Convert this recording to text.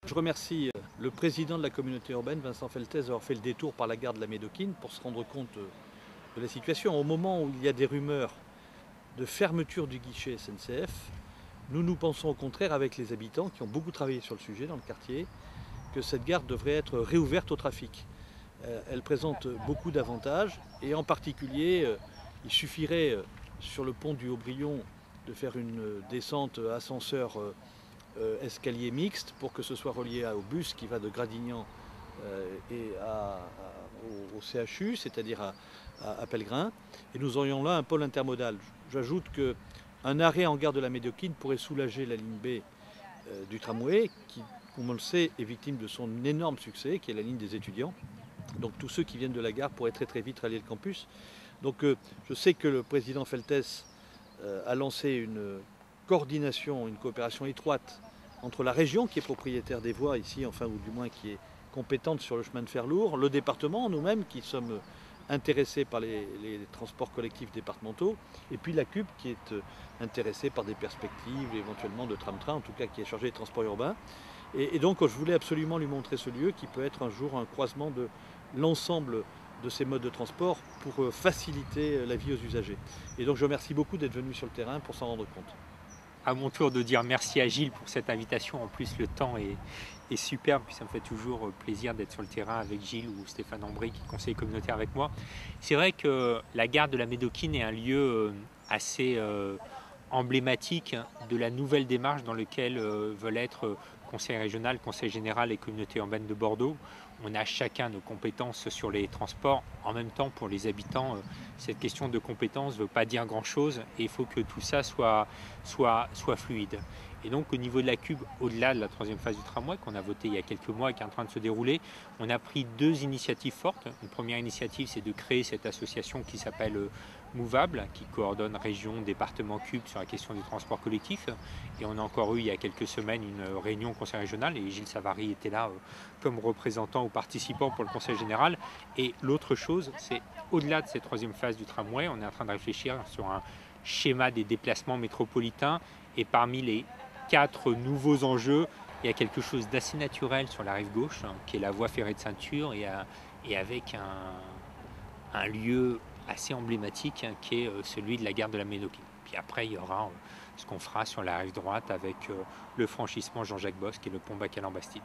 Je remercie le président de la communauté urbaine, Vincent Feltès, d'avoir fait le détour par la gare de la Médokine pour se rendre compte de la situation. Au moment où il y a des rumeurs de fermeture du guichet SNCF, nous pensons au contraire avec les habitants qui ont beaucoup travaillé sur le sujet dans le quartier, que cette gare devrait être réouverte au trafic. Elle présente beaucoup d'avantages et en particulier, il suffirait sur le pont du Haut-Brion de faire une descente ascenseur escalier mixte pour que ce soit relié au bus qui va de Gradignan et au CHU, c'est-à-dire à Pellegrin. Et nous aurions là un pôle intermodal. J'ajoute qu'un arrêt en gare de la Médokine pourrait soulager la ligne B du tramway qui, comme on le sait, est victime de son énorme succès, qui est la ligne des étudiants. Donc tous ceux qui viennent de la gare pourraient très vite rallier le campus. Donc je sais que le président Feltès a lancé une coordination, une coopération étroite entre la région qui est propriétaire des voies ici, enfin ou du moins qui est compétente sur le chemin de fer lourd, le département, nous-mêmes qui sommes intéressés par les transports collectifs départementaux, et puis la CUP qui est intéressée par des perspectives éventuellement de tram-train, en tout cas qui est chargée des transports urbains. Et donc je voulais absolument lui montrer ce lieu qui peut être un jour un croisement de l'ensemble de ces modes de transport pour faciliter la vie aux usagers. Et donc je remercie beaucoup d'être venu sur le terrain pour s'en rendre compte. À mon tour de dire merci à Gilles pour cette invitation. En plus, le temps est superbe, puis ça me fait toujours plaisir d'être sur le terrain avec Gilles ou Stéphane Ambry qui est conseiller communautaire avec moi. C'est vrai que la gare de la Médokine est un lieu assez emblématique de la nouvelle démarche dans laquelle veulent être conseil régional, conseil général et communauté urbaine de Bordeaux. On a chacun nos compétences sur les transports. En même temps, pour les habitants, cette question de compétences ne veut pas dire grand-chose et il faut que tout ça soit fluide. Et donc au niveau de la CUB, au-delà de la troisième phase du tramway qu'on a voté il y a quelques mois et qui est en train de se dérouler, on a pris deux initiatives fortes. Une première initiative, c'est de créer cette association qui s'appelle Mouvable, qui coordonne région, département, CUB sur la question du transport collectif. Et on a encore eu il y a quelques semaines une réunion au conseil régional et Gilles Savary était là comme représentant ou participant pour le conseil général. Et l'autre chose, c'est au-delà de cette troisième phase du tramway, on est en train de réfléchir sur un schéma des déplacements métropolitains et parmi les 4 nouveaux enjeux, il y a quelque chose d'assez naturel sur la rive gauche, qui est la voie ferrée de ceinture et avec un lieu assez emblématique qui est celui de la gare de la Médokine. Puis après, il y aura ce qu'on fera sur la rive droite avec le franchissement Jean-Jacques Bosse, qui est le pont Bacalan-Bastide.